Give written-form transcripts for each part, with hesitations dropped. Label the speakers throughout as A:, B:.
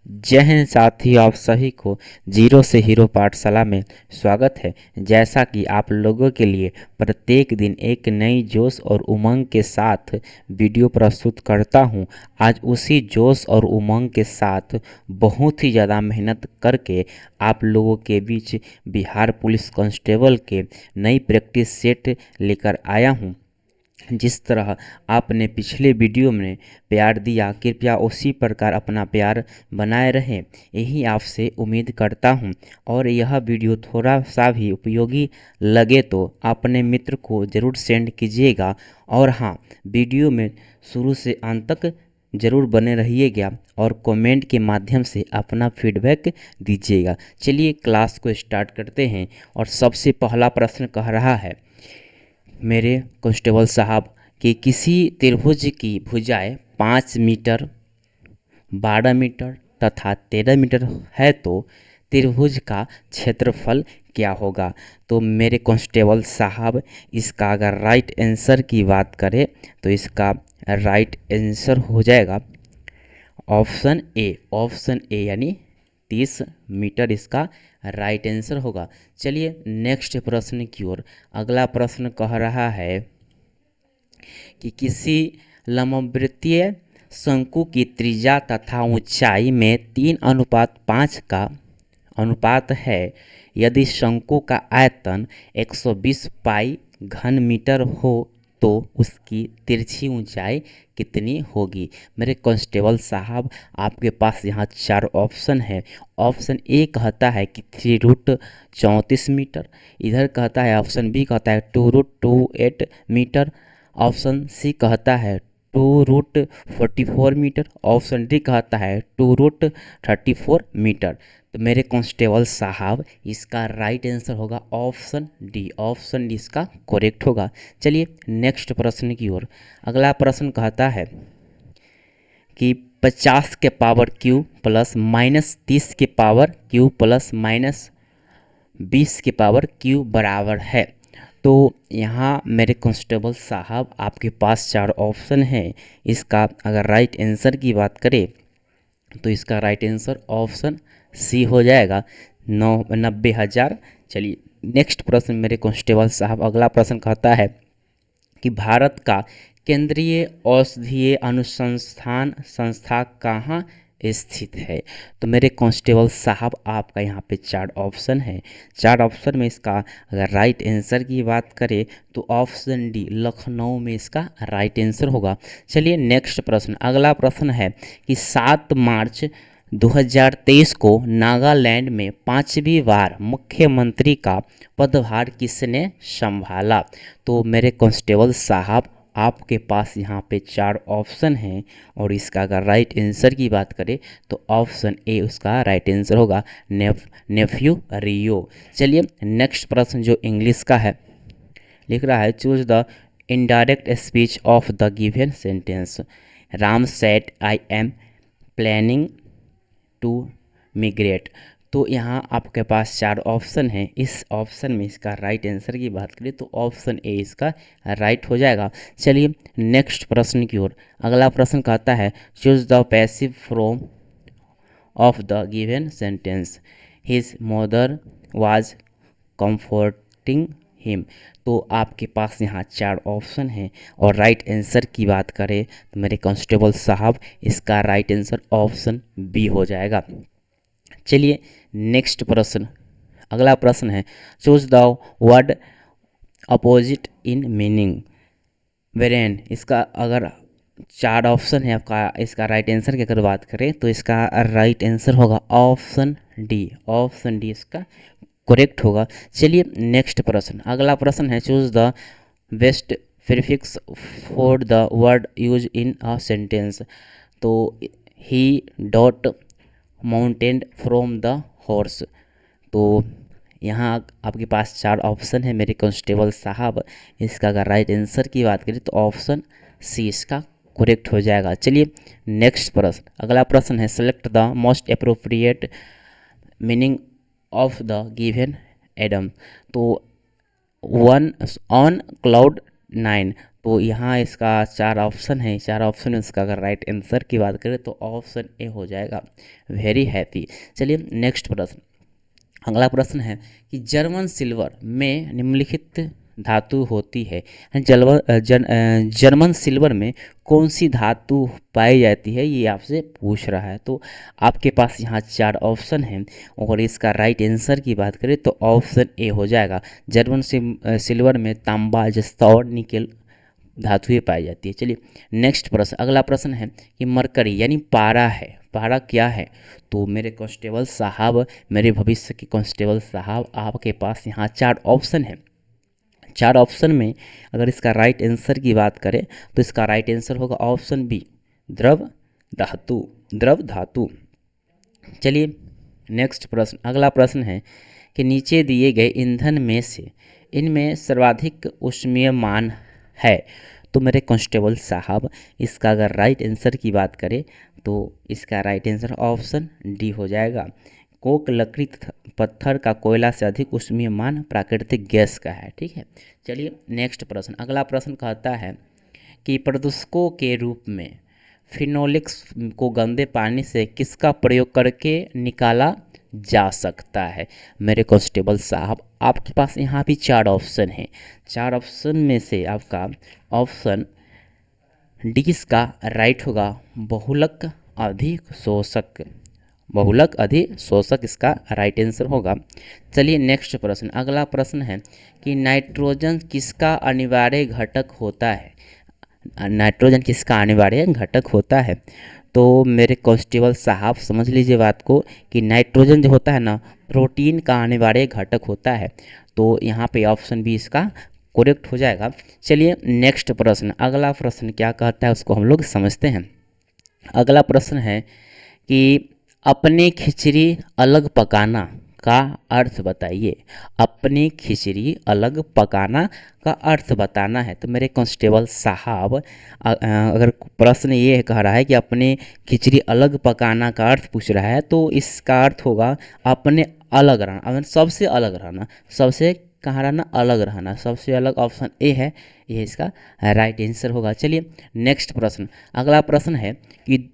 A: जय हिंद साथियों, आप सभी को जीरो से हीरो पाठशाला में स्वागत है। जैसा कि आप लोगों के लिए प्रत्येक दिन एक नई जोश और उमंग के साथ वीडियो प्रस्तुत करता हूं, आज उसी जोश और उमंग के साथ बहुत ही ज़्यादा मेहनत करके आप लोगों के बीच बिहार पुलिस कांस्टेबल के नई प्रैक्टिस सेट लेकर आया हूं। जिस तरह आपने पिछले वीडियो में प्यार दिया, कृपया उसी प्रकार अपना प्यार बनाए रहें, यही आपसे उम्मीद करता हूं। और यह वीडियो थोड़ा सा भी उपयोगी लगे तो अपने मित्र को ज़रूर सेंड कीजिएगा। और हाँ, वीडियो में शुरू से अंत तक ज़रूर बने रहिएगा और कमेंट के माध्यम से अपना फीडबैक दीजिएगा। चलिए क्लास को स्टार्ट करते हैं। और सबसे पहला प्रश्न कह रहा है मेरे कांस्टेबल साहब कि किसी त्रिभुज की भुजाएं 5 मीटर, 12 मीटर तथा 13 मीटर है तो त्रिभुज का क्षेत्रफल क्या होगा। तो मेरे कांस्टेबल साहब, इसका अगर राइट आंसर की बात करें तो इसका राइट आंसर हो जाएगा ऑप्शन ए। ऑप्शन ए यानी 30 मीटर इसका राइट आंसर होगा। चलिए नेक्स्ट प्रश्न की ओर। अगला प्रश्न कह रहा है कि किसी लंबवृत्तीय शंकु की त्रिज्या तथा ऊंचाई में 3:5 का अनुपात है। यदि शंकु का आयतन 120 पाई घन मीटर हो तो उसकी तिरछी ऊंचाई कितनी होगी। मेरे कांस्टेबल साहब, आपके पास यहाँ 4 ऑप्शन है। ऑप्शन ए कहता है कि 3√34 मीटर, इधर कहता है ऑप्शन बी कहता है 2√28 मीटर, ऑप्शन सी कहता है 2√44 मीटर, ऑप्शन डी कहता है 2√34 मीटर। तो मेरे कांस्टेबल साहब, इसका राइट आंसर होगा ऑप्शन डी। ऑप्शन डी इसका करेक्ट होगा। चलिए नेक्स्ट प्रश्न की ओर। अगला प्रश्न कहता है कि 50 के पावर क्यू प्लस माइनस 30 के पावर क्यू प्लस माइनस 20 के पावर क्यू बराबर है। तो यहाँ मेरे कांस्टेबल साहब, आपके पास 4 ऑप्शन हैं। इसका अगर राइट आंसर की बात करें तो इसका राइट आंसर ऑप्शन सी हो जाएगा 90,000। चलिए नेक्स्ट प्रश्न मेरे कांस्टेबल साहब। अगला प्रश्न कहता है कि भारत का केंद्रीय औषधीय अनुसंधान संस्था कहाँ स्थित है। तो मेरे कांस्टेबल साहब, आपका यहाँ पे 4 ऑप्शन है। 4 ऑप्शन में इसका अगर राइट आंसर की बात करें तो ऑप्शन डी लखनऊ में इसका राइट आंसर होगा। चलिए नेक्स्ट प्रश्न। अगला प्रश्न है कि 7 मार्च 2023 को नागालैंड में 5वीं बार मुख्यमंत्री का पदभार किसने संभाला। तो मेरे कांस्टेबल साहब, आपके पास यहाँ पे 4 ऑप्शन हैं और इसका अगर राइट आंसर की बात करें तो ऑप्शन ए उसका राइट आंसर होगा नेफ्यू रियो। चलिए नेक्स्ट प्रश्न जो इंग्लिश का है, लिख रहा है choose the indirect speech of the given sentence. Ram said I am planning to migrate. तो यहाँ आपके पास 4 ऑप्शन हैं। इस ऑप्शन में इसका राइट आंसर की बात करें तो ऑप्शन ए इसका राइट हो जाएगा। चलिए नेक्स्ट प्रश्न की ओर। अगला प्रश्न कहता है choose the passive form of the given sentence. His mother was comforting him. तो आपके पास यहाँ 4 ऑप्शन हैं और राइट आंसर की बात करें तो मेरे कांस्टेबल साहब, इसका राइट आंसर ऑप्शन बी हो जाएगा। चलिए नेक्स्ट प्रश्न। अगला प्रश्न है choose the word opposite in meaning barren. इसका अगर 4 ऑप्शन है आपका, इसका राइट आंसर की अगर बात करें तो इसका राइट आंसर होगा ऑप्शन डी। ऑप्शन डी इसका करेक्ट होगा। चलिए नेक्स्ट प्रश्न। अगला प्रश्न है choose the best prefix for the word use in a sentence. तो he dot mountain from the horse. तो यहाँ आपके पास 4 ऑप्शन है मेरे कांस्टेबल साहब। इसका अगर राइट आंसर की बात करें तो ऑप्शन सी इसका करेक्ट हो जाएगा। चलिए नेक्स्ट प्रश्न। अगला प्रश्न है select the most appropriate meaning of the given Adam. तो वन ऑन क्लाउड 9। तो यहाँ इसका 4 ऑप्शन है, 4 ऑप्शन में इसका अगर राइट आंसर की बात करें तो ऑप्शन ए हो जाएगा, वेरी हैप्पी। चलिए नेक्स्ट प्रश्न, अगला प्रश्न है कि जर्मन सिल्वर में निम्नलिखित धातु होती है। जर्मन सिल्वर में कौन सी धातु पाई जाती है, ये आपसे पूछ रहा है। तो आपके पास यहाँ 4 ऑप्शन हैं और इसका राइट आंसर की बात करें तो ऑप्शन ए हो जाएगा। जर्मन सिल्वर में तांबा, जस्ता और निकेल धातुएं पाई जाती है। चलिए नेक्स्ट प्रश्न, अगला प्रश्न है कि मरकरी यानी पारा है, पारा क्या है। तो मेरे कांस्टेबल साहब, मेरे भविष्य के कांस्टेबल साहब, आपके पास यहाँ 4 ऑप्शन है। 4 ऑप्शन में अगर इसका राइट आंसर की बात करें तो इसका राइट आंसर होगा ऑप्शन बी, द्रव धातु, द्रव धातु। चलिए नेक्स्ट प्रश्न, अगला प्रश्न है कि नीचे दिए गए ईंधन में से इनमें सर्वाधिक ऊष्मीयमान है। तो मेरे कांस्टेबल साहब, इसका अगर राइट आंसर की बात करें तो इसका राइट आंसर ऑप्शन डी हो जाएगा। कोक, लकड़ी तथा पत्थर का कोयला से अधिक ऊष्मीयमान प्राकृतिक गैस का है। ठीक है, चलिए नेक्स्ट प्रश्न, अगला प्रश्न कहता है कि प्रदूषकों के रूप में फिनोलिक्स को गंदे पानी से किसका प्रयोग करके निकाला जा सकता है। मेरे कांस्टेबल साहब, आपके पास यहाँ भी 4 ऑप्शन हैं। 4 ऑप्शन में से आपका ऑप्शन डी इसका राइट होगा, बहुलक अधिक शोषक, बहुलक अधिशोषक इसका राइट आंसर होगा। चलिए नेक्स्ट प्रश्न, अगला प्रश्न है कि नाइट्रोजन किसका अनिवार्य घटक होता है। नाइट्रोजन किसका अनिवार्य घटक होता है। तो मेरे कांस्टेबल साहब समझ लीजिए बात को कि नाइट्रोजन जो होता है ना, प्रोटीन का अनिवार्य घटक होता है। तो यहाँ पे ऑप्शन बी इसका करेक्ट हो जाएगा। चलिए नेक्स्ट प्रश्न, अगला प्रश्न क्या कहता है उसको हम लोग समझते हैं। अगला प्रश्न है कि अपने खिचड़ी अलग पकाना का अर्थ बताइए। अपनी खिचड़ी अलग पकाना का अर्थ बताना है। तो मेरे कांस्टेबल साहब, अगर प्रश्न ये कह रहा है कि अपने खिचड़ी अलग पकाना का अर्थ पूछ रहा है तो इसका अर्थ होगा अपने अलग रहना, सबसे अलग रहना, सबसे कहाँ रहना, अलग रहना, सबसे अलग ऑप्शन ए है, ये इसका राइट आंसर होगा। चलिए नेक्स्ट प्रश्न, अगला प्रश्न है कि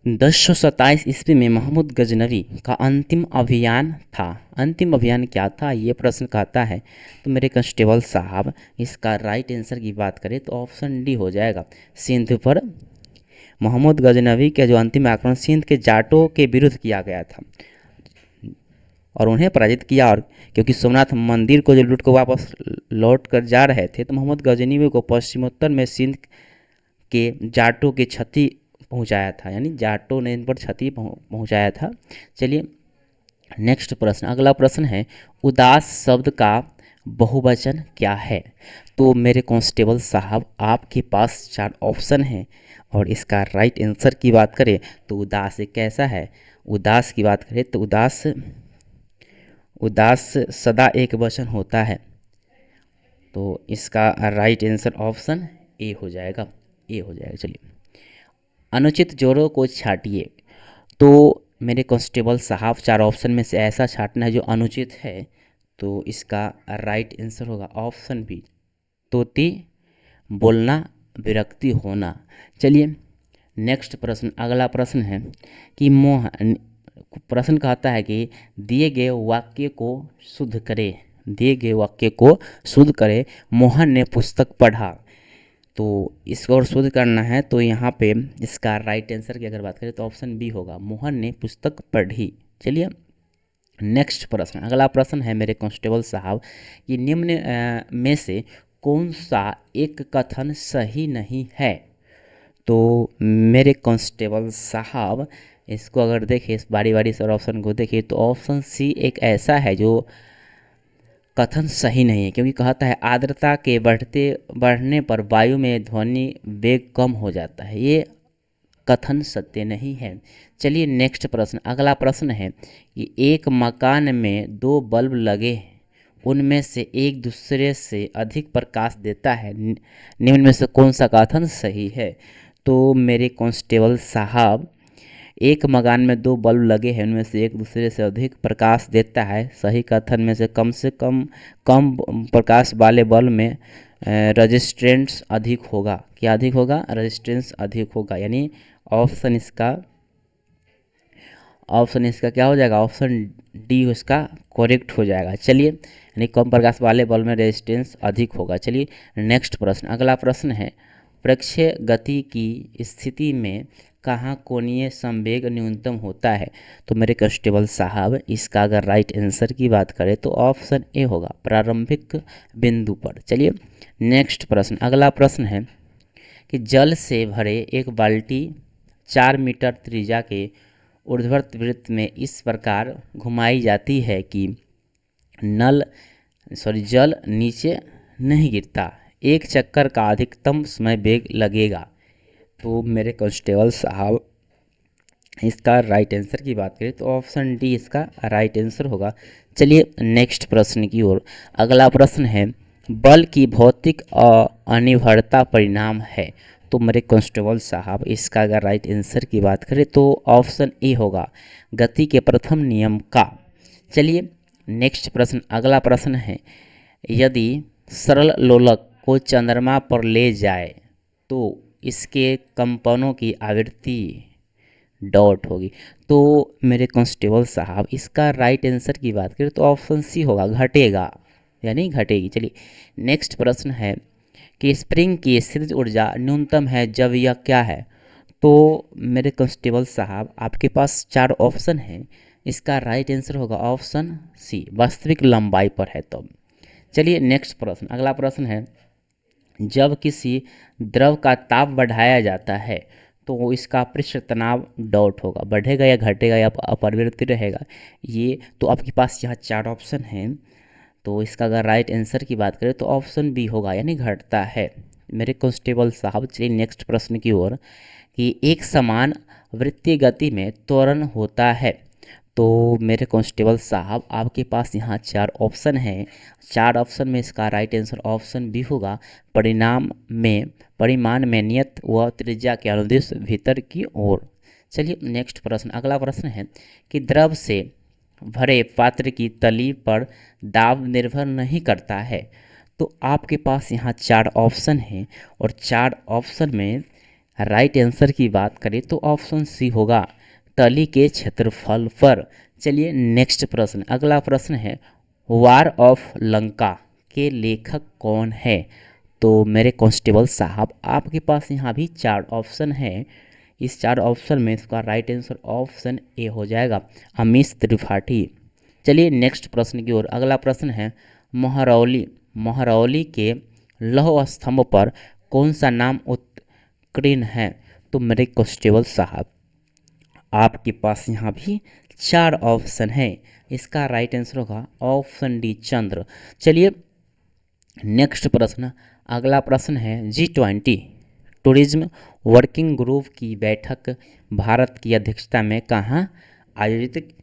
A: 1027 ईस्वी में महमूद गजनवी का अंतिम अभियान था। अंतिम अभियान क्या था, ये प्रश्न कहता है। तो मेरे कांस्टेबल साहब, इसका राइट आंसर की बात करें तो ऑप्शन डी हो जाएगा, सिंध पर महमूद गजनवी का जो अंतिम आक्रमण सिंध के जाटों के विरुद्ध किया गया था और उन्हें पराजित किया। और क्योंकि सोमनाथ मंदिर को जो लूट को वापस लौट कर जा रहे थे तो मोहम्मद गजनवी को पश्चिमोत्तर में सिंध के जाटों की क्षति पहुंचाया था, यानी जाटों ने इन पर क्षति पहुंचाया था। चलिए नेक्स्ट प्रश्न, अगला प्रश्न है उदास शब्द का बहुवचन क्या है। तो मेरे कांस्टेबल साहब, आपके पास 4 ऑप्शन हैं और इसका राइट आंसर की बात करें तो उदास कैसा है। उदास की बात करें तो उदास सदा एक वचन होता है। तो इसका राइट आंसर ऑप्शन ए हो जाएगा, ए हो जाएगा। चलिए अनुचित जोड़ों को छाटिए। तो मेरे कांस्टेबल साहब, 4 ऑप्शन में से ऐसा छाटना है जो अनुचित है। तो इसका राइट आंसर होगा ऑप्शन बी, तोती बोलना, विरक्ति होना। चलिए नेक्स्ट प्रश्न, अगला प्रश्न है कि प्रश्न कहता है कि दिए गए वाक्य को शुद्ध करें, दिए गए वाक्य को शुद्ध करें। मोहन ने पुस्तक पढ़ा। तो इसको और शुद्ध करना है तो यहाँ पे इसका राइट आंसर की अगर बात करें तो ऑप्शन बी होगा, मोहन ने पुस्तक पढ़ी। चलिए नेक्स्ट प्रश्न, अगला प्रश्न है मेरे कांस्टेबल साहब कि निम्न में से कौन सा एक कथन सही नहीं है। तो मेरे कांस्टेबल साहब, इसको अगर देखें, इस बारी बारी से ऑप्शन को देखिए तो ऑप्शन सी एक ऐसा है जो कथन सही नहीं है, क्योंकि कहता है आर्द्रता के बढ़ने पर वायु में ध्वनि वेग कम हो जाता है। ये कथन सत्य नहीं है। चलिए नेक्स्ट प्रश्न, अगला प्रश्न है कि एक मकान में 2 बल्ब लगे हैं, उनमें से एक दूसरे से अधिक प्रकाश देता है, निम्न में से कौन सा कथन सही है। तो मेरे कांस्टेबल साहब, एक मकान में 2 बल्ब लगे हैं, उनमें से एक दूसरे से अधिक प्रकाश देता है। सही कथन में से कम कम प्रकाश वाले बल्ब में रेजिस्टेंस अधिक होगा। क्या अधिक होगा? रेजिस्टेंस अधिक होगा, यानी ऑप्शन इसका क्या हो जाएगा? ऑप्शन डी इसका करेक्ट हो जाएगा। चलिए, यानी कम प्रकाश वाले बल्ब में रेजिस्टेंस अधिक होगा। चलिए नेक्स्ट प्रश्न, अगला प्रश्न है, प्रक्षेय गति की स्थिति में कहाँ कोणीय संवेग न्यूनतम होता है? तो मेरे कांस्टेबल साहब, इसका अगर राइट आंसर की बात करें तो ऑप्शन ए होगा, प्रारंभिक बिंदु पर। चलिए नेक्स्ट प्रश्न, अगला प्रश्न है कि जल से भरे एक बाल्टी 4 मीटर त्रिज्या के ऊर्ध्वाधर वृत्त में इस प्रकार घुमाई जाती है कि जल नीचे नहीं गिरता। एक चक्कर का अधिकतम समय वेग लगेगा। तो मेरे कांस्टेबल साहब, इसका राइट आंसर की बात करें तो ऑप्शन डी इसका राइट आंसर होगा। चलिए नेक्स्ट प्रश्न की ओर, अगला प्रश्न है, बल की भौतिक अनिवार्यता परिणाम है। तो मेरे कांस्टेबल साहब, इसका अगर राइट आंसर की बात करें तो ऑप्शन ए होगा, गति के प्रथम नियम का। चलिए नेक्स्ट प्रश्न, अगला प्रश्न है, यदि सरल लोलक को चंद्रमा पर ले जाए तो इसके कंपनों की आवृत्ति डॉट होगी। तो मेरे कांस्टेबल साहब, इसका राइट आंसर की बात करें तो ऑप्शन सी होगा, घटेगा, यानी घटेगी। चलिए नेक्स्ट प्रश्न है कि स्प्रिंग की स्थितिज ऊर्जा न्यूनतम है जब यह क्या है? तो मेरे कांस्टेबल साहब, आपके पास 4 ऑप्शन हैं, इसका राइट आंसर होगा ऑप्शन सी, वास्तविक लंबाई पर है तब। चलिए नेक्स्ट प्रश्न, अगला प्रश्न है, जब किसी द्रव का ताप बढ़ाया जाता है तो इसका पृष्ठ तनाव डॉट होगा, बढ़ेगा या घटेगा या अपरिवर्तित रहेगा? ये तो आपके पास यहाँ 4 ऑप्शन हैं, तो इसका अगर राइट आंसर की बात करें तो ऑप्शन बी होगा, यानी घटता है। मेरे कांस्टेबल साहब, चलिए नेक्स्ट प्रश्न की ओर, कि एक समान वृत्तीय गति में त्वरण होता है। तो मेरे कांस्टेबल साहब, आपके पास यहाँ 4 ऑप्शन हैं, 4 ऑप्शन में इसका राइट आंसर ऑप्शन बी होगा, परिमाण में नियत व त्रिज्या के अनुदिश भीतर की ओर। चलिए नेक्स्ट प्रश्न, अगला प्रश्न है कि द्रव से भरे पात्र की तली पर दाब निर्भर नहीं करता है। तो आपके पास यहाँ 4 ऑप्शन हैं और 4 ऑप्शन में राइट आंसर की बात करें तो ऑप्शन सी होगा, तली के क्षेत्रफल पर। चलिए नेक्स्ट प्रश्न, अगला प्रश्न है, वार ऑफ लंका के लेखक कौन है? तो मेरे कांस्टेबल साहब, आपके पास यहाँ भी 4 ऑप्शन हैं, इस 4 ऑप्शन में इसका राइट आंसर ऑप्शन ए हो जाएगा, अमीश त्रिपाठी। चलिए नेक्स्ट प्रश्न की ओर, अगला प्रश्न है, महरौली के लौह स्तंभ पर कौन सा नाम उत्कीर्ण है? तो मेरे कांस्टेबल साहब, आपके पास यहाँ भी 4 ऑप्शन हैं, इसका राइट आंसर होगा ऑप्शन डी, चंद्र। चलिए नेक्स्ट प्रश्न, अगला प्रश्न है, G20 टूरिज्म वर्किंग ग्रुप की बैठक भारत की अध्यक्षता में कहाँ आयोजित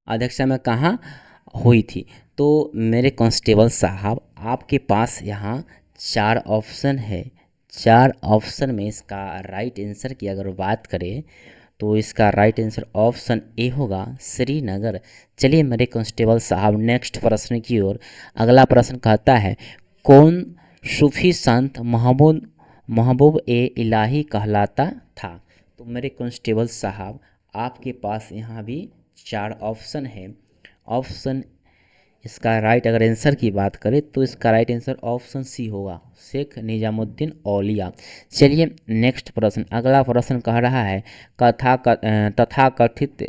A: अध्यक्षता में कहाँ हुई थी? तो मेरे कांस्टेबल साहब, आपके पास यहाँ 4 ऑप्शन है, 4 ऑप्शन में इसका राइट आंसर की अगर बात करें तो इसका राइट आंसर ऑप्शन ए होगा, श्रीनगर। चलिए मेरे कांस्टेबल साहब, नेक्स्ट प्रश्न की ओर, अगला प्रश्न कहता है, कौन सूफी संत महबूब ए इलाही कहलाता था? तो मेरे कांस्टेबल साहब, आपके पास यहाँ भी 4 ऑप्शन है, ऑप्शन इसका राइट अगर आंसर की बात करें तो इसका राइट आंसर ऑप्शन सी होगा, शेख निजामुद्दीन औलिया। चलिए नेक्स्ट प्रश्न, अगला प्रश्न कह रहा है, तथाकथित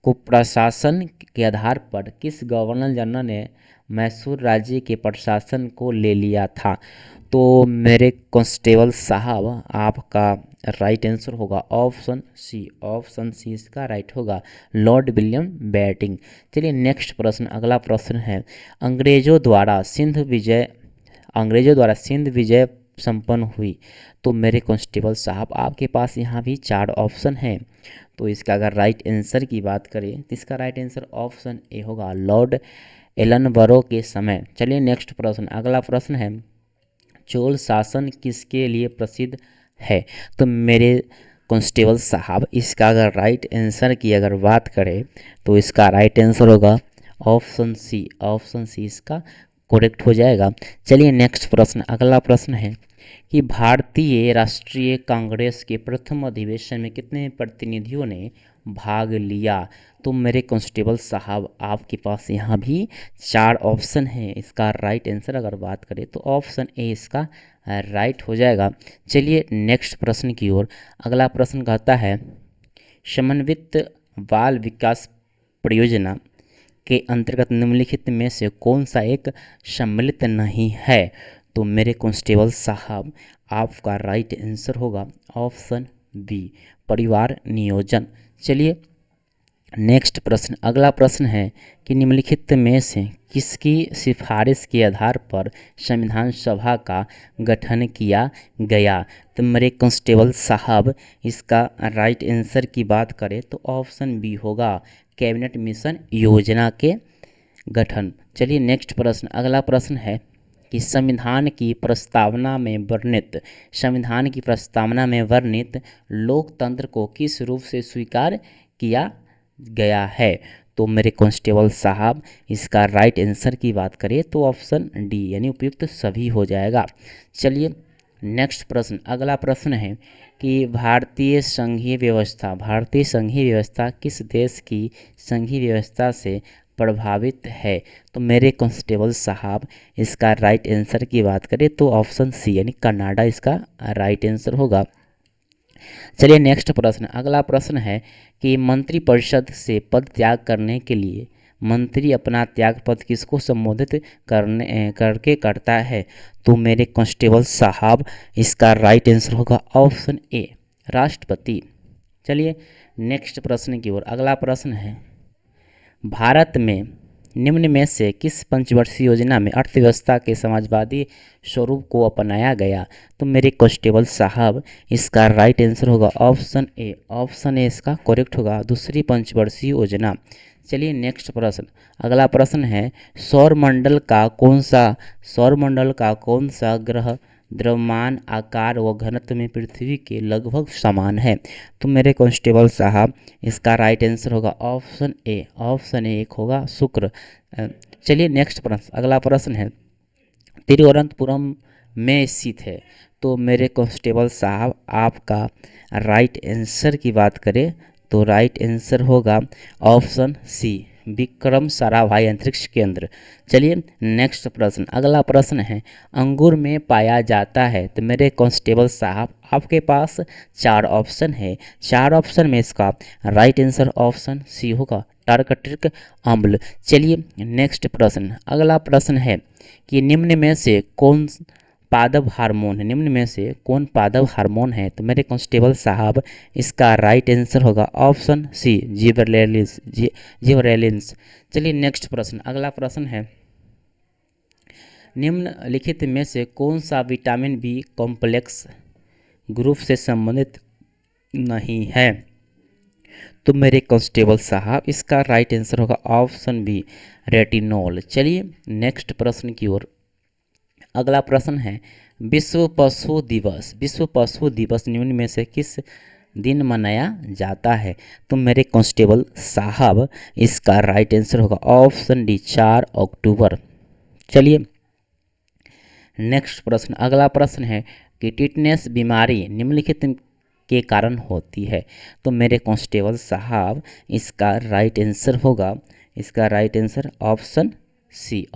A: कुप्रशासन के आधार पर किस गवर्नर जनरल ने मैसूर राज्य के प्रशासन को ले लिया था? तो मेरे कांस्टेबल साहब, आपका राइट आंसर होगा ऑप्शन सी इसका राइट होगा, लॉर्ड विलियम बेंटिंक। चलिए नेक्स्ट प्रश्न, अगला प्रश्न है, अंग्रेजों द्वारा सिंध विजय संपन्न हुई। तो मेरे कांस्टेबल साहब, आपके पास यहाँ भी 4 ऑप्शन हैं, तो इसका अगर राइट आंसर की बात करें तो इसका राइट आंसर ऑप्शन ए होगा, लॉर्ड एलनबरो के समय। चलिए नेक्स्ट प्रश्न, अगला प्रश्न है, चोल शासन किसके लिए प्रसिद्ध है? तो मेरे कांस्टेबल साहब, इसका अगर राइट आंसर की अगर बात करें तो इसका राइट आंसर होगा ऑप्शन सी। ऑप्शन सी इसका करेक्ट हो जाएगा। चलिए नेक्स्ट प्रश्न, अगला प्रश्न है कि भारतीय राष्ट्रीय कांग्रेस के प्रथम अधिवेशन में कितने प्रतिनिधियों ने भाग लिया? तो मेरे कांस्टेबल साहब आपके पास यहाँ भी 4 ऑप्शन हैं। इसका राइट आंसर अगर बात करें तो ऑप्शन ए इसका राइट हो जाएगा। चलिए नेक्स्ट प्रश्न की ओर। अगला प्रश्न कहता है समन्वित बाल विकास परियोजना के अंतर्गत निम्नलिखित में से कौन सा एक सम्मिलित नहीं है? तो मेरे कांस्टेबल साहब आपका राइट आंसर होगा ऑप्शन बी, परिवार नियोजन। चलिए नेक्स्ट प्रश्न, अगला प्रश्न है कि निम्नलिखित में से किसकी सिफारिश के आधार पर संविधान सभा का गठन किया गया? तो मेरे कांस्टेबल साहब इसका राइट आंसर की बात करें तो ऑप्शन बी होगा, कैबिनेट मिशन योजना के गठन। चलिए नेक्स्ट प्रश्न, अगला प्रश्न है कि संविधान की प्रस्तावना में वर्णित लोकतंत्र को किस रूप से स्वीकार किया गया है? तो मेरे कांस्टेबल साहब इसका राइट आंसर की बात करें तो ऑप्शन डी यानी उपयुक्त सभी हो जाएगा। चलिए नेक्स्ट प्रश्न, अगला प्रश्न है कि भारतीय संघीय व्यवस्था किस देश की संघीय व्यवस्था से प्रभावित है? तो मेरे कांस्टेबल साहब इसका राइट आंसर की बात करें तो ऑप्शन सी यानी कनाडा इसका राइट आंसर होगा। चलिए नेक्स्ट प्रश्न, अगला प्रश्न है कि मंत्रिपरिषद से पद त्याग करने के लिए मंत्री अपना त्यागपत्र किसको संबोधित करके करता है? तो मेरे कांस्टेबल साहब इसका राइट आंसर होगा ऑप्शन ए, राष्ट्रपति। चलिए नेक्स्ट प्रश्न की ओर। अगला प्रश्न है भारत में निम्न में से किस पंचवर्षीय योजना में अर्थव्यवस्था के समाजवादी स्वरूप को अपनाया गया? तो मेरे कांस्टेबल साहब इसका राइट आंसर होगा ऑप्शन ए। ऑप्शन ए इसका करेक्ट होगा, दूसरी पंचवर्षीय योजना। चलिए नेक्स्ट प्रश्न, अगला प्रश्न है सौरमंडल का कौन सा ग्रह द्रव्यमान आकार व घनत्व में पृथ्वी के लगभग समान है? तो मेरे कांस्टेबल साहब इसका राइट आंसर होगा ऑप्शन ए। ऑप्शन ए एक होगा शुक्र। चलिए नेक्स्ट प्रश्न, अगला प्रश्न है तिरुवनंतपुरम में स्थित है। तो मेरे कांस्टेबल साहब आपका राइट आंसर की बात करें तो राइट आंसर होगा ऑप्शन सी, विक्रम साराभाई अंतरिक्ष केंद्र। चलिए नेक्स्ट प्रश्न, अगला प्रश्न है अंगूर में पाया जाता है। तो मेरे कांस्टेबल साहब आपके पास 4 ऑप्शन है। 4 ऑप्शन में इसका राइट आंसर ऑप्शन सी होगा, टार्कट्रिक अम्ल। चलिए नेक्स्ट प्रश्न, अगला प्रश्न है कि निम्न में से कौन पादप हार्मोन है? तो मेरे कांस्टेबल साहब इसका राइट आंसर होगा ऑप्शन सी, जिबरेलिन्स। चलिए नेक्स्ट प्रश्न, अगला प्रश्न है निम्नलिखित में से कौन सा विटामिन बी कॉम्प्लेक्स ग्रुप से संबंधित नहीं है? तो मेरे कांस्टेबल साहब इसका राइट आंसर होगा ऑप्शन बी, रेटिनॉल। चलिए नेक्स्ट प्रश्न की ओर। अगला प्रश्न है विश्व पशु दिवस निम्न में से किस दिन मनाया जाता है? तो मेरे कांस्टेबल साहब इसका राइट आंसर होगा ऑप्शन डी, 4 अक्टूबर। चलिए नेक्स्ट प्रश्न, अगला प्रश्न है कि टिटनेस बीमारी निम्नलिखित के कारण होती है? तो मेरे कांस्टेबल साहब इसका राइट आंसर होगा, इसका राइट आंसर ऑप्शन सी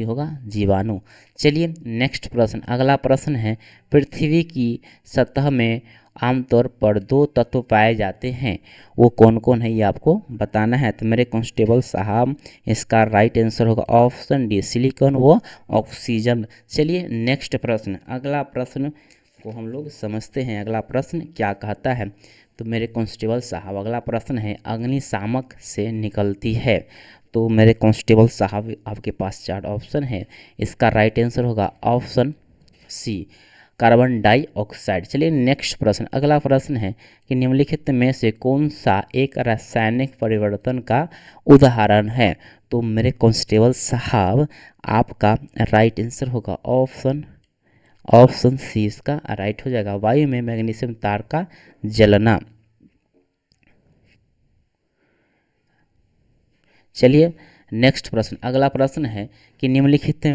A: होगा, जीवाणु। चलिए नेक्स्ट प्रश्न, अगला प्रश्न है पृथ्वी की सतह में आमतौर पर 2 तत्व पाए जाते हैं, वो कौन कौन है ये आपको बताना है। तो मेरे कांस्टेबल साहब इसका राइट आंसर होगा ऑप्शन डी, सिलिकॉन व ऑक्सीजन। चलिए नेक्स्ट प्रश्न, अगला प्रश्न को हम लोग समझते हैं। अगला प्रश्न क्या कहता है? तो मेरे कांस्टेबल साहब अगला प्रश्न है अग्निशामक से निकलती है। तो मेरे कांस्टेबल साहब आपके पास 4 ऑप्शन है। इसका राइट आंसर होगा ऑप्शन सी, कार्बन डाइऑक्साइड। चलिए नेक्स्ट प्रश्न, अगला प्रश्न है कि निम्नलिखित में से कौन सा एक रासायनिक परिवर्तन का उदाहरण है? तो मेरे कांस्टेबल साहब आपका राइट आंसर होगा ऑप्शन ऑप्शन सी इसका राइट हो जाएगा। वायु में मैग्नीशियम तार का जलना। चलिए नेक्स्ट प्रश्न, अगला प्रश्न है कि निम्नलिखित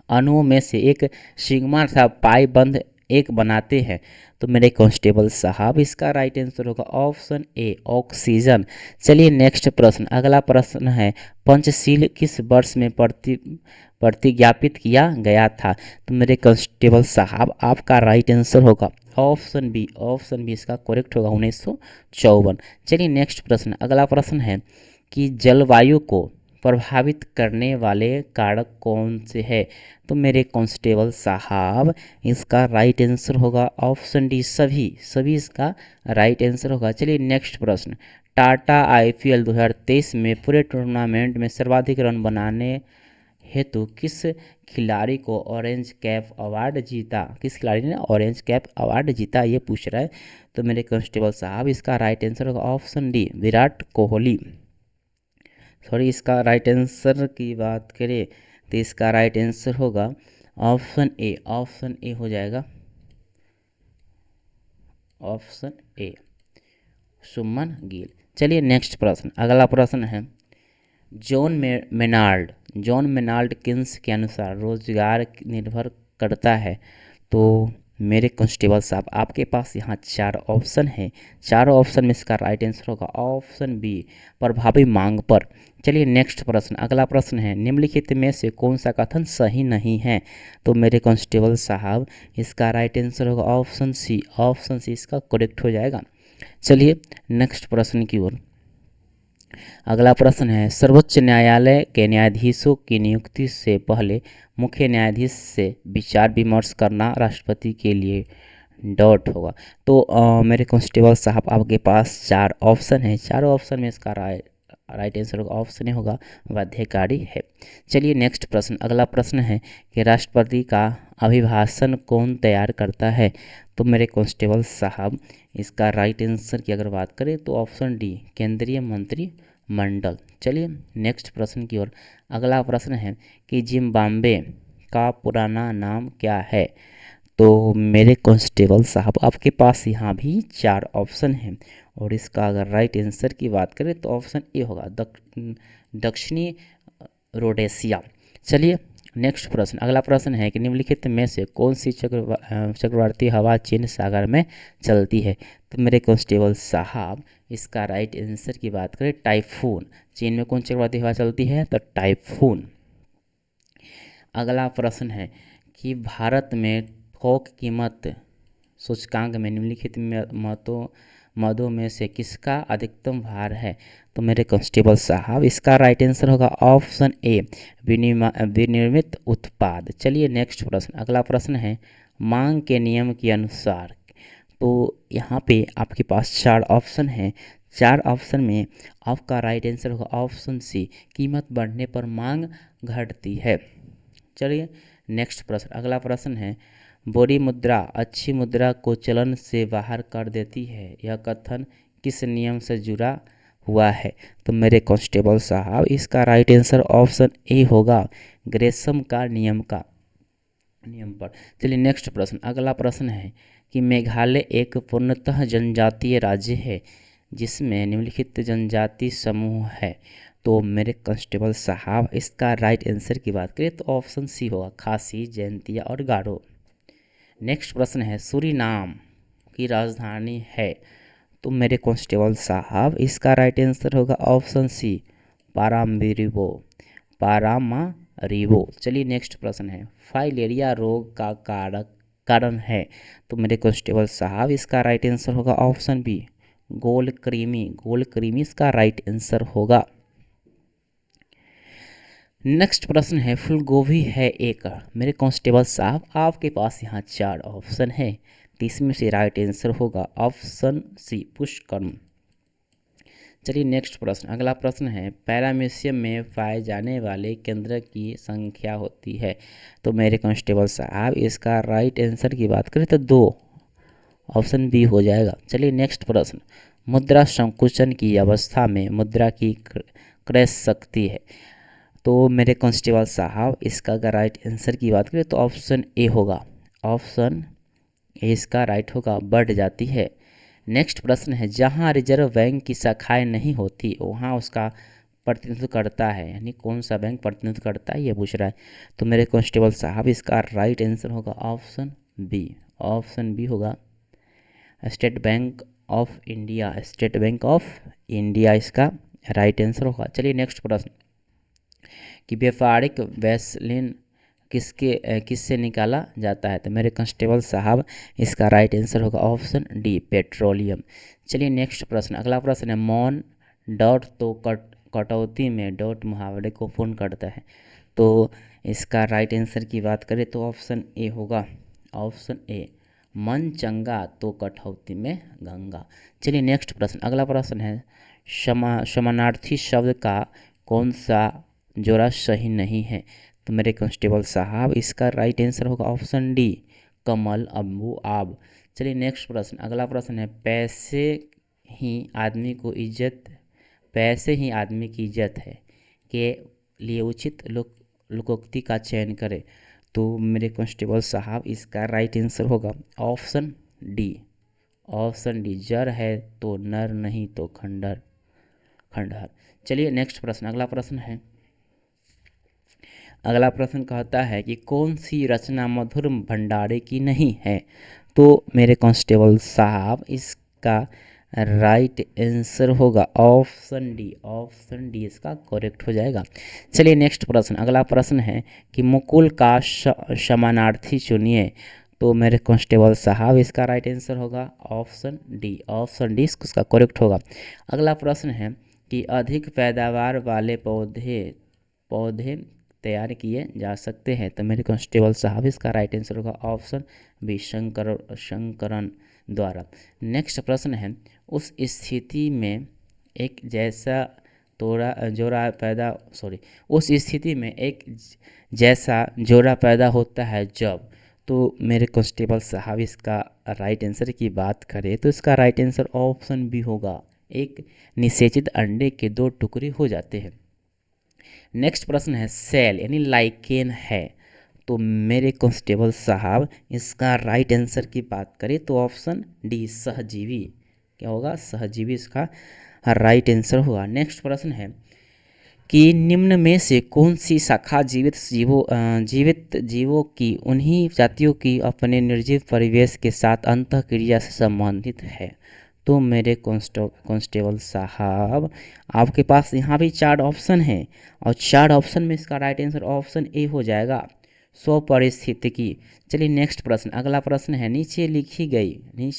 A: अणुओं में से एक सिग्मा तथा पाई बंध एक बनाते हैं। तो मेरे कांस्टेबल साहब इसका राइट आंसर होगा ऑप्शन ए ऑक्सीजन। चलिए नेक्स्ट प्रश्न, अगला प्रश्न है पंचशील किस वर्ष में प्रतिज्ञापित किया गया था। तो मेरे कांस्टेबल साहब आपका राइट आंसर होगा ऑप्शन बी। ऑप्शन बी इसका करेक्ट होगा 1954। चलिए नेक्स्ट प्रश्न, अगला प्रश्न है कि जलवायु को प्रभावित करने वाले कारक कौन से हैं। तो मेरे कांस्टेबल साहब इसका राइट आंसर होगा ऑप्शन डी सभी इसका राइट आंसर होगा। चलिए नेक्स्ट प्रश्न, टाटा आईपीएल 2023 में पूरे टूर्नामेंट में सर्वाधिक रन बनाने हेतु किस खिलाड़ी को ऑरेंज कैप अवार्ड जीता। किस खिलाड़ी ने ऑरेंज कैप अवार्ड जीता ये पूछ रहा है। तो मेरे कांस्टेबल साहब इसका राइट आंसर होगा option D Virat Kohli. Sorry, इसका राइट आंसर की बात करें तो इसका राइट आंसर होगा ऑप्शन ए। ऑप्शन ए हो जाएगा ऑप्शन ए शुभमन गिल। चलिए नेक्स्ट प्रश्न, अगला प्रश्न है जॉन मेनाल्ड किन्स के अनुसार रोजगार निर्भर करता है। तो मेरे कांस्टेबल साहब आपके पास यहाँ 4 ऑप्शन हैं। चारों ऑप्शन में इसका राइट आंसर होगा ऑप्शन बी प्रभावी मांग पर। चलिए नेक्स्ट प्रश्न, अगला प्रश्न है निम्नलिखित में से कौन सा कथन सही नहीं है। तो मेरे कांस्टेबल साहब इसका राइट आंसर होगा ऑप्शन सी। ऑप्शन सी इसका करेक्ट हो जाएगा। चलिए नेक्स्ट प्रश्न की ओर, अगला प्रश्न है सर्वोच्च न्यायालय के न्यायाधीशों की नियुक्ति से पहले मुख्य न्यायाधीश से विचार विमर्श करना राष्ट्रपति के लिए डॉट होगा। तो मेरे कांस्टेबल साहब आपके पास 4 ऑप्शन है। चारों ऑप्शन में इसका राइट आंसर होगा ऑप्शन ए होगा बाध्यकारी है। चलिए नेक्स्ट प्रश्न, अगला प्रश्न है कि राष्ट्रपति का अभिभाषण कौन तैयार करता है। तो मेरे कांस्टेबल साहब इसका राइट आंसर की अगर बात करें तो ऑप्शन डी केंद्रीय मंत्रिमंडल। चलिए नेक्स्ट प्रश्न की ओर, अगला प्रश्न है कि जिम्बाब्वे का पुराना नाम क्या है। तो मेरे कांस्टेबल साहब आपके पास यहाँ भी 4 ऑप्शन हैं और इसका अगर राइट आंसर की बात करें तो ऑप्शन ए होगा दक्षिणी रोडेशिया। चलिए नेक्स्ट प्रश्न, अगला प्रश्न है कि निम्नलिखित में से कौन सी चक्रवाती हवा चीन सागर में चलती है। तो मेरे कांस्टेबल साहब इसका राइट आंसर की बात करें टाइफून। चीन में कौन चक्रवाती हवा चलती है तो टाइफून। अगला प्रश्न है कि भारत में थोक कीमत सूचकांक में निम्नलिखित मदों में से किसका अधिकतम भार है। तो मेरे कांस्टेबल साहब इसका राइट आंसर होगा ऑप्शन ए विनिर्मित उत्पाद। चलिए नेक्स्ट प्रश्न, अगला प्रश्न है मांग के नियम के अनुसार। तो यहाँ पे आपके पास 4 ऑप्शन हैं। 4 ऑप्शन में आपका राइट आंसर होगा ऑप्शन सी कीमत बढ़ने पर मांग घटती है। चलिए नेक्स्ट प्रश्न, अगला प्रश्न है बोरी मुद्रा अच्छी मुद्रा को चलन से बाहर कर देती है। यह कथन किस नियम से जुड़ा हुआ है। तो मेरे कांस्टेबल साहब इसका राइट आंसर ऑप्शन ए होगा ग्रेसम का नियम पर। चलिए नेक्स्ट प्रश्न, अगला प्रश्न है कि मेघालय एक पूर्णतः जनजातीय राज्य है जिसमें निम्नलिखित जनजाति समूह है। तो मेरे कांस्टेबल साहब इसका राइट आंसर की बात करें तो ऑप्शन सी होगा खासी, जयंतिया और गारो। नेक्स्ट प्रश्न है सूरीनाम की राजधानी है। तो मेरे कांस्टेबल साहब इसका राइट आंसर होगा ऑप्शन सी पारामारिबो। चलिए नेक्स्ट प्रश्न है फाइलेरिया रोग का कारण है। तो मेरे कांस्टेबल साहब इसका राइट आंसर होगा ऑप्शन बी गोल कृमि इसका राइट आंसर होगा। नेक्स्ट प्रश्न है फूलगोभी है एकड़। मेरे कांस्टेबल साहब आपके पास यहाँ 4 ऑप्शन है। तो इसमें से राइट आंसर होगा ऑप्शन सी पुष्कर्म। चलिए नेक्स्ट प्रश्न, अगला प्रश्न है पैरामीशियम में पाए जाने वाले केंद्र की संख्या होती है। तो मेरे कांस्टेबल साहब इसका राइट आंसर की बात करें तो 2 ऑप्शन बी हो जाएगा। चलिए नेक्स्ट प्रश्न, मुद्रा संकुचन की अवस्था में मुद्रा की क्रय शक्ति है। तो मेरे कांस्टेबल साहब इसका अगर राइट आंसर की बात करें तो ऑप्शन ए होगा ऑप्शन ए इसका राइट होगा, बढ़ जाती है। नेक्स्ट प्रश्न है, जहां रिजर्व बैंक की शाखाएं नहीं होती वहां उसका प्रतिनिधित्व करता है, यानी कौन सा बैंक प्रतिनिधित्व करता है ये पूछ रहा है। तो मेरे कांस्टेबल साहब इसका राइट आंसर होगा ऑप्शन बी। ऑप्शन बी होगा state bank of India. State bank of India इसका राइट आंसर होगा। चलिए नेक्स्ट प्रश्न कि व्यापारिक वैसलीन किससे निकाला जाता है। तो मेरे कांस्टेबल साहब इसका राइट आंसर होगा ऑप्शन डी, पेट्रोलियम। चलिए नेक्स्ट प्रश्न, अगला प्रश्न है, मौन डॉट तो कटौती में डॉट मुहावरे को पूर्ण करता है। तो इसका राइट आंसर की बात करें तो ऑप्शन ए होगा, ऑप्शन ए, मन चंगा तो कटौती में गंगा। चलिए नेक्स्ट प्रश्न, अगला प्रश्न है, समानार्थी शब्द का कौन सा जोड़ा सही नहीं है। तो मेरे कांस्टेबल साहब इसका राइट आंसर होगा ऑप्शन डी, कमल अम्बू आब। चलिए नेक्स्ट प्रश्न, अगला प्रश्न है, ही आदमी को इज्जत पैसे ही आदमी की इज्जत है के लिए उचित लोकोक्ति का चयन करें। तो मेरे कांस्टेबल साहब इसका राइट आंसर होगा ऑप्शन डी, ऑप्शन डी, जर है तो नर नहीं तो खंडहर। चलिए नेक्स्ट प्रश्न, अगला प्रश्न है, अगला प्रश्न कहता है कि कौन सी रचना मधुर भंडारे की नहीं है। तो मेरे कांस्टेबल साहब इसका राइट आंसर होगा ऑप्शन डी, ऑप्शन डी इसका करेक्ट हो जाएगा। चलिए नेक्स्ट प्रश्न, अगला प्रश्न है कि मुकुल का समानार्थी चुनिए। तो मेरे कांस्टेबल साहब इसका राइट आंसर होगा ऑप्शन डी, ऑप्शन डी इसका करेक्ट होगा। अगला प्रश्न है कि अधिक पैदावार वाले पौधे तैयार किए जा सकते हैं। तो मेरे कांस्टेबल साहब इसका राइट आंसर होगा ऑप्शन बी, संकरण द्वारा। नेक्स्ट प्रश्न है, उस स्थिति में एक जैसा जोड़ा पैदा होता है जब। तो मेरे कांस्टेबल साहब इसका राइट आंसर की बात करें तो इसका राइट आंसर ऑप्शन बी होगा, एक निषेचित अंडे के दो टुकड़े हो जाते हैं। नेक्स्ट प्रश्न है, सेल यानी लाइकेन है। तो मेरे कांस्टेबल साहब इसका राइट आंसर की बात करें तो ऑप्शन डी, सहजीवी। क्या होगा, सहजीवी इसका राइट आंसर होगा। नेक्स्ट प्रश्न है कि निम्न में से कौन सी शाखा जीवित जीवों की उन्हीं जातियों की अपने निर्जीव परिवेश के साथ अंतःक्रिया से संबंधित है। तो मेरे कांस्टेबल साहब आपके पास यहाँ भी 4 ऑप्शन हैं और 4 ऑप्शन में इसका राइट आंसर ऑप्शन ए हो जाएगा, स्वपारिस्थितिकी। चलिए नेक्स्ट प्रश्न, अगला प्रश्न है, नीचे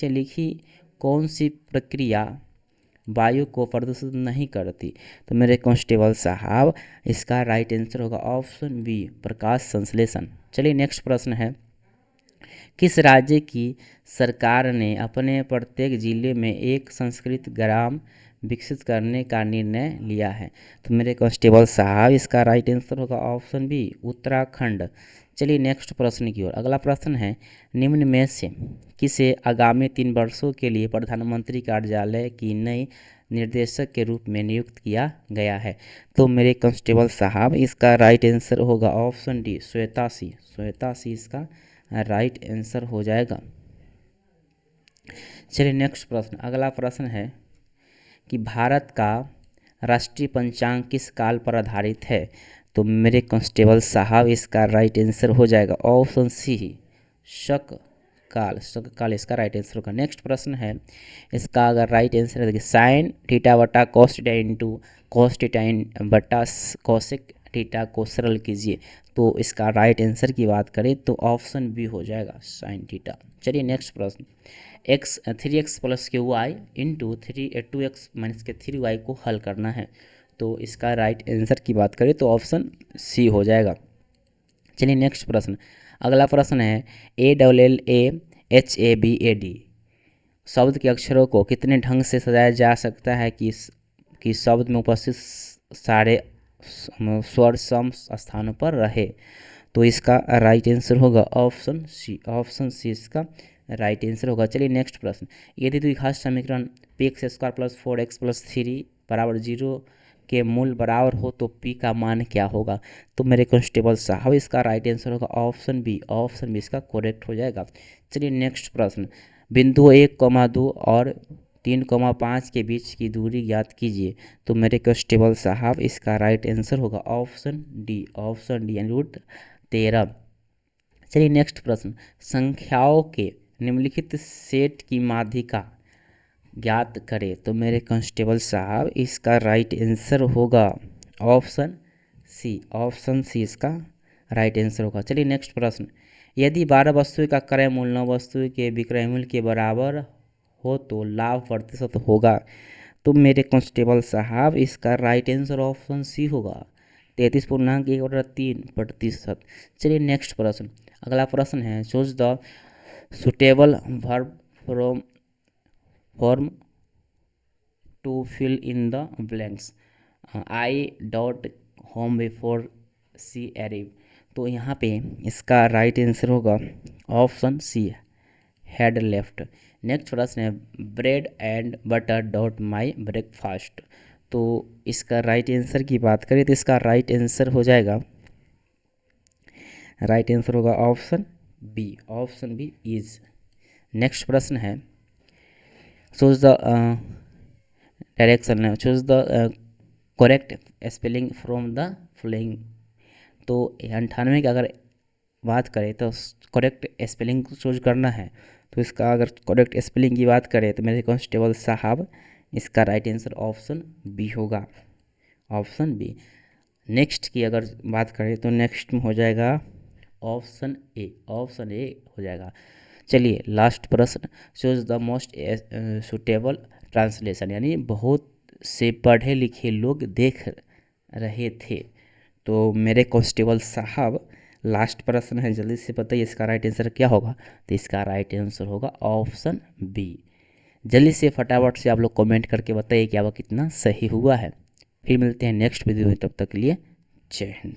A: लिखी कौन सी प्रक्रिया वायु को प्रदूषित नहीं करती। तो मेरे कांस्टेबल साहब इसका राइट आंसर होगा ऑप्शन बी, प्रकाश संश्लेषण। चलिए नेक्स्ट प्रश्न है, किस राज्य की सरकार ने अपने प्रत्येक जिले में एक संस्कृत ग्राम विकसित करने का निर्णय लिया है। तो मेरे कांस्टेबल साहब इसका राइट आंसर होगा ऑप्शन बी, उत्तराखंड। चलिए नेक्स्ट प्रश्न की ओर, अगला प्रश्न है, निम्न में से किसे आगामी 3 वर्षों के लिए प्रधानमंत्री कार्यालय की नई निर्देशक के रूप में नियुक्त किया गया है। तो मेरे कांस्टेबल साहब इसका राइट आंसर होगा ऑप्शन डी, श्वेता सी इसका राइट आंसर हो जाएगा। चलिए नेक्स्ट प्रश्न, अगला प्रश्न है कि भारत का राष्ट्रीय पंचांग किस काल पर आधारित है। तो मेरे कांस्टेबल साहब इसका राइट आंसर हो जाएगा ऑप्शन सी, शक काल इसका राइट आंसर होगा। नेक्स्ट प्रश्न है, इसका अगर राइट आंसर है साइन थीटा बटा cos theta into cos theta बटा कॉसेक थीटा को सरल कीजिए। तो इसका राइट आंसर की बात करें तो ऑप्शन बी हो जाएगा, साइन थीटा। चलिए नेक्स्ट प्रश्न, 3x plus Q Y into 2x minus के 3y को हल करना है। तो इसका राइट आंसर की बात करें तो ऑप्शन सी हो जाएगा। चलिए नेक्स्ट प्रश्न, अगला प्रश्न है, ALLAHABAD शब्द के अक्षरों को कितने ढंग से सजाया जा सकता है कि शब्द में उपस्थित सारे स्वर सम स्थानों पर रहे। तो इसका राइट आंसर होगा ऑप्शन सी इसका राइट आंसर होगा। चलिए नेक्स्ट प्रश्न, यदि द्विघात समीकरण px² + 4x + 3 = 0 के मूल बराबर हो तो p का मान क्या होगा। तो मेरे कांस्टेबल साहब इसका राइट आंसर होगा ऑप्शन बी, ऑप्शन बी इसका करेक्ट हो जाएगा। चलिए नेक्स्ट प्रश्न, बिंदु 1,2 और 3,5 के बीच की दूरी ज्ञात कीजिए। तो मेरे कांस्टेबल साहब इसका राइट आंसर होगा ऑप्शन डी, ऑप्शन डी यानी √13। चलिए नेक्स्ट प्रश्न, संख्याओं के निम्नलिखित सेट की माध्यिका ज्ञात करें। तो मेरे कांस्टेबल साहब इसका राइट आंसर होगा ऑप्शन सी, ऑप्शन सी इसका राइट आंसर होगा। चलिए नेक्स्ट प्रश्न, यदि 12 वस्तुओं का क्रय मूल्य 9 वस्तुओं के विक्रय मूल्य के बराबर हो तो लाभ प्रतिशत होगा। तो मेरे कांस्टेबल साहब इसका राइट आंसर ऑप्शन सी होगा 33.1/3%। चलिए नेक्स्ट प्रश्न, अगला प्रश्न है, choose the suitable verb form to fill in the blanks. I dot home before she arrive. तो यहाँ पे इसका राइट आंसर होगा option C, had left. Next प्रश्न है, bread and butter dot my breakfast. तो इसका राइट आंसर की बात करें तो इसका राइट आंसर हो जाएगा, राइट आंसर होगा option B, option B is. Next प्रश्न है, choose the direction, choose the correct spelling from the following. तो 98 की अगर बात करें तो करेक्ट स्पेलिंग चूज करना है। तो इसका अगर करेक्ट स्पेलिंग की बात करें तो मेरे कांस्टेबल साहब इसका राइट आंसर ऑप्शन बी होगा, ऑप्शन बी। नेक्स्ट की अगर बात करें तो नेक्स्ट में हो जाएगा ऑप्शन ए, ऑप्शन ए हो जाएगा। चलिए लास्ट प्रश्न, choose the most suitable translation, यानी बहुत से पढ़े लिखे लोग देख रहे थे। तो मेरे कांस्टेबल साहब लास्ट प्रश्न है, जल्दी से बताइए इसका राइट आंसर क्या होगा। तो इसका राइट आंसर होगा ऑप्शन बी। जल्दी से फटाफट से आप लोग कमेंट करके बताइए कि आपका कितना सही हुआ है। फिर मिलते हैं नेक्स्ट वीडियो में, तब तक के लिए जय हिंद।